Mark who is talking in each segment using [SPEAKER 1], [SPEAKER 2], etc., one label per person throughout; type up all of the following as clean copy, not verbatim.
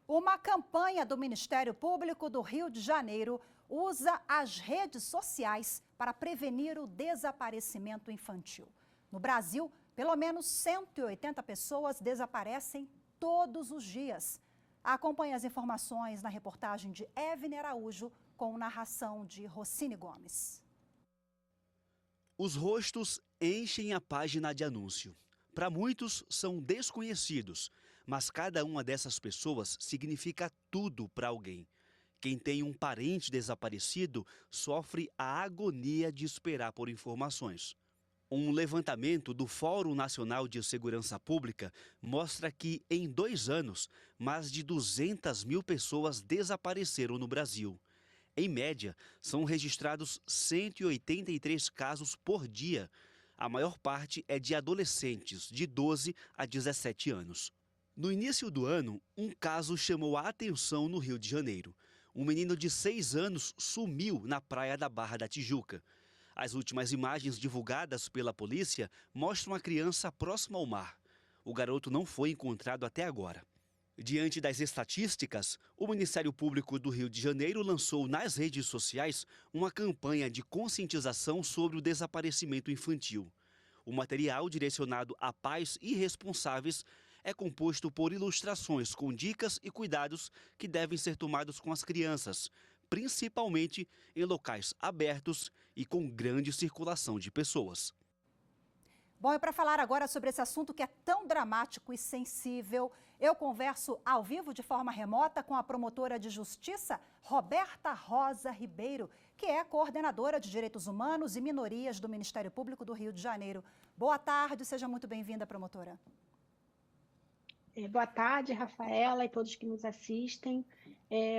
[SPEAKER 1] Uma campanha do Ministério Público do Rio de Janeiro usa as redes sociais para prevenir o desaparecimento infantil. No Brasil, pelo menos 180 pessoas desaparecem todos os dias. Acompanhe as informações na reportagem de Evne Araújo, com narração de Rocine Gomes.
[SPEAKER 2] Os rostos enchem a página de anúncio. Para muitos, são desconhecidos, mas cada uma dessas pessoas significa tudo para alguém. Quem tem um parente desaparecido sofre a agonia de esperar por informações. Um levantamento do Fórum Nacional de Segurança Pública mostra que, em 2 anos, mais de 200 mil pessoas desapareceram no Brasil. Em média, são registrados 183 casos por dia. A maior parte é de adolescentes de 12 a 17 anos. No início do ano, um caso chamou a atenção no Rio de Janeiro. Um menino de 6 anos sumiu na praia da Barra da Tijuca. As últimas imagens divulgadas pela polícia mostram a criança próxima ao mar. O garoto não foi encontrado até agora. Diante das estatísticas, o Ministério Público do Rio de Janeiro lançou nas redes sociais uma campanha de conscientização sobre o desaparecimento infantil. O material direcionado a pais irresponsáveis é composto por ilustrações com dicas e cuidados que devem ser tomados com as crianças, principalmente em locais abertos e com grande circulação de pessoas.
[SPEAKER 1] Bom, e para falar agora sobre esse assunto que é tão dramático e sensível, eu converso ao vivo de forma remota com a promotora de justiça, Roberta Rosa Ribeiro, que é coordenadora de Direitos Humanos e Minorias do Ministério Público do Rio de Janeiro. Boa tarde, seja muito bem-vinda, promotora.
[SPEAKER 3] Boa tarde, Rafaela e todos que nos assistem.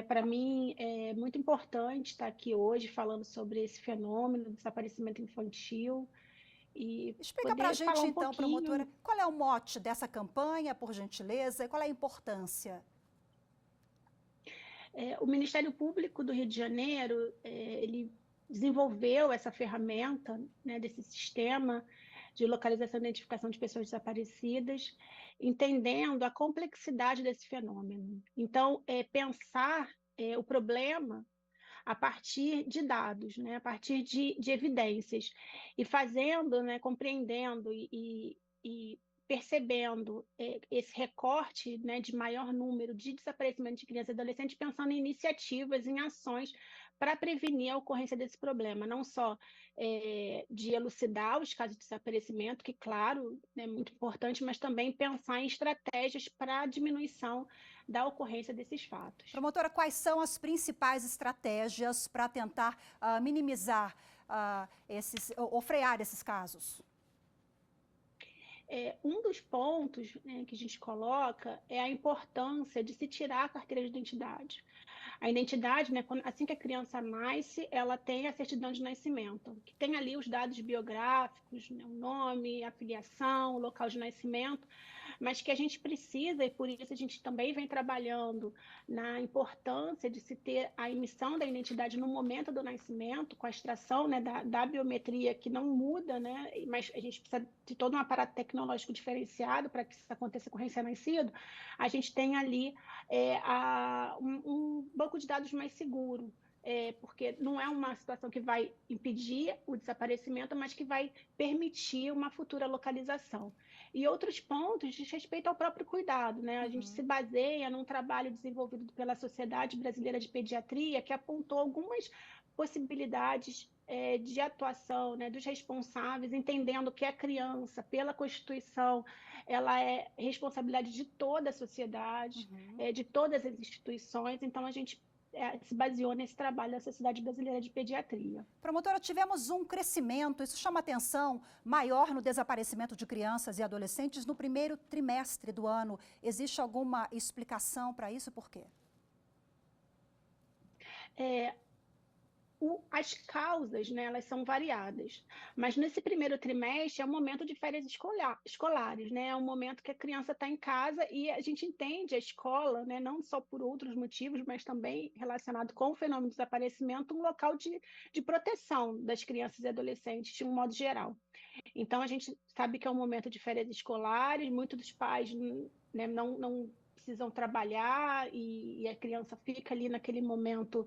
[SPEAKER 3] Para mim é muito importante estar aqui hoje falando sobre esse fenômeno do desaparecimento infantil. E
[SPEAKER 1] explica para a gente então, promotora, qual é o mote dessa campanha, por gentileza, e qual é a importância?
[SPEAKER 3] O Ministério Público do Rio de Janeiro, ele desenvolveu essa ferramenta, né, desse sistema de localização e identificação de pessoas desaparecidas, entendendo a complexidade desse fenômeno. Então, pensar o problema a partir de dados, né, a partir de evidências, e fazendo, né, compreendendo e percebendo esse recorte, né, de maior número de desaparecimento de crianças e adolescentes, pensando em iniciativas, em ações para prevenir a ocorrência desse problema, não só de elucidar os casos de desaparecimento, que, claro, é muito importante, mas também pensar em estratégias para a diminuição da ocorrência desses fatos.
[SPEAKER 1] Promotora, quais são as principais estratégias para tentar minimizar ou frear esses casos?
[SPEAKER 3] Um dos pontos, né, que a gente coloca é a importância de se tirar a carteira de identidade. A identidade, né, assim que a criança nasce, ela tem a certidão de nascimento, que tem ali os dados biográficos, né, o nome, a filiação, o local de nascimento, mas que a gente precisa, e por isso a gente também vem trabalhando na importância de se ter a emissão da identidade no momento do nascimento, com a extração, né, da biometria, que não muda, né, mas a gente precisa de todo um aparato tecnológico diferenciado para que isso aconteça com o recém-nascido. A gente tem ali um banco de dados mais seguro, porque não é uma situação que vai impedir o desaparecimento, mas que vai permitir uma futura localização. E outros pontos diz respeito ao próprio cuidado, né? A gente se baseia num trabalho desenvolvido pela Sociedade Brasileira de Pediatria, que apontou algumas possibilidades de atuação, né, dos responsáveis, entendendo que a criança, pela Constituição, ela é responsabilidade de toda a sociedade, de todas as instituições. Então, a gente se baseou nesse trabalho da Sociedade Brasileira de Pediatria.
[SPEAKER 1] Promotora, tivemos um crescimento, isso chama atenção, maior no desaparecimento de crianças e adolescentes no primeiro trimestre do ano. Existe alguma explicação para isso? Por quê?
[SPEAKER 3] As causas, né, elas são variadas, mas nesse primeiro trimestre é um momento de férias escolares, né, é um momento que a criança está em casa e a gente entende a escola, né, não só por outros motivos, mas também relacionado com o fenômeno do desaparecimento, um local de proteção das crianças e adolescentes de um modo geral. Então a gente sabe que é um momento de férias escolares, muitos dos pais, né, não precisam trabalhar e a criança fica ali naquele momento,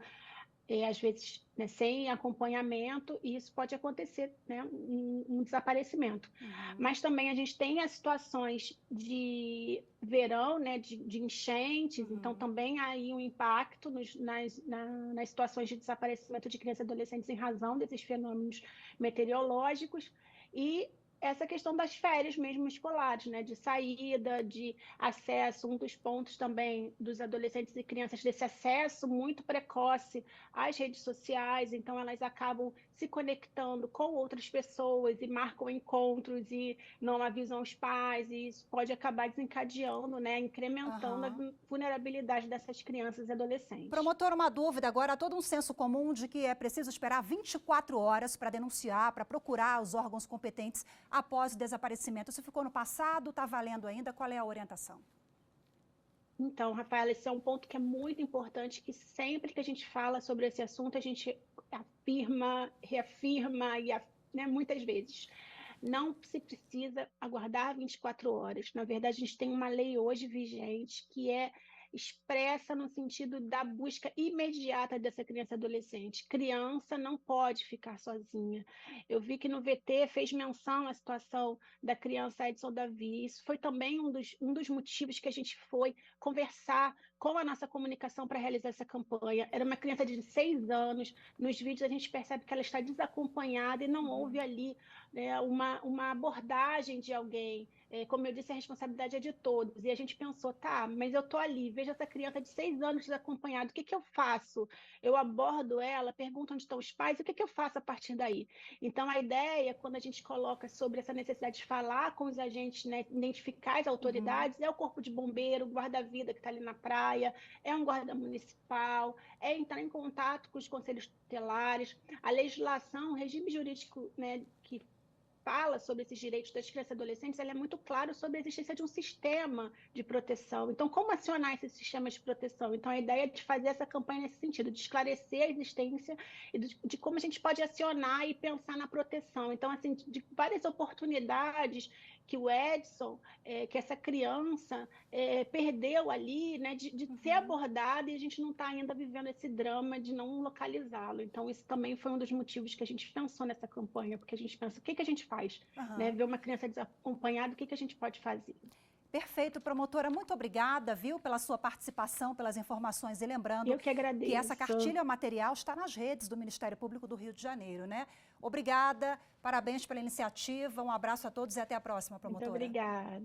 [SPEAKER 3] às vezes, né, sem acompanhamento, e isso pode acontecer, né, um desaparecimento. Mas também a gente tem as situações de verão, né, de enchentes, então também há aí um impacto nas situações de desaparecimento de crianças e adolescentes em razão desses fenômenos meteorológicos, e essa questão das férias mesmo escolares, né, de saída, de acesso, um dos pontos também dos adolescentes e crianças, desse acesso muito precoce às redes sociais, então elas acabam se conectando com outras pessoas e marcam encontros e não avisam os pais, e isso pode acabar desencadeando, né, incrementando a vulnerabilidade dessas crianças e adolescentes.
[SPEAKER 1] Promotor, uma dúvida agora, há todo um senso comum de que é preciso esperar 24 horas para denunciar, para procurar os órgãos competentes após o desaparecimento. Isso ficou no passado, está valendo ainda? Qual é a orientação?
[SPEAKER 3] Então, Rafaela, esse é um ponto que é muito importante, que sempre que a gente fala sobre esse assunto, a gente afirma, reafirma, né, muitas vezes. Não se precisa aguardar 24 horas. Na verdade, a gente tem uma lei hoje vigente que é expressa no sentido da busca imediata dessa criança e adolescente. Criança não pode ficar sozinha. Eu vi que no VT fez menção à situação da criança Edson Davi. Isso foi também um dos motivos que a gente foi conversar com a nossa comunicação para realizar essa campanha. Era uma criança de 6 anos. Nos vídeos a gente percebe que ela está desacompanhada e não houve ali, né, uma abordagem de alguém. Como eu disse, a responsabilidade é de todos. E a gente pensou, tá, mas eu estou ali, vejo essa criança de 6 anos desacompanhada, o que eu faço? Eu abordo ela, pergunto onde estão os pais, o que eu faço a partir daí? Então, a ideia, quando a gente coloca sobre essa necessidade de falar com os agentes, né, identificar as autoridades, é o corpo de bombeiro, o guarda-vida que está ali na praia, é um guarda municipal, é entrar em contato com os conselhos tutelares, a legislação, o regime jurídico, né, que fala sobre esses direitos das crianças e adolescentes, ela é muito claro sobre a existência de um sistema de proteção. Então, como acionar esse sistema de proteção? Então, a ideia é de fazer essa campanha nesse sentido, de esclarecer a existência e de como a gente pode acionar e pensar na proteção. Então, assim, de várias oportunidades que o Edson, que essa criança perdeu ali, né, de ser abordada, e a gente não está ainda vivendo esse drama de não localizá-lo. Então, isso também foi um dos motivos que a gente pensou nessa campanha, porque a gente pensa, o que a gente faz? Né? Ver uma criança desacompanhada, o que a gente pode fazer?
[SPEAKER 1] Perfeito, promotora, muito obrigada, viu, pela sua participação, pelas informações, e lembrando
[SPEAKER 3] Eu que agradeço.
[SPEAKER 1] Que essa cartilha material está nas redes do Ministério Público do Rio de Janeiro, né? Obrigada, parabéns pela iniciativa, um abraço a todos e até a próxima, promotora.
[SPEAKER 3] Muito obrigada.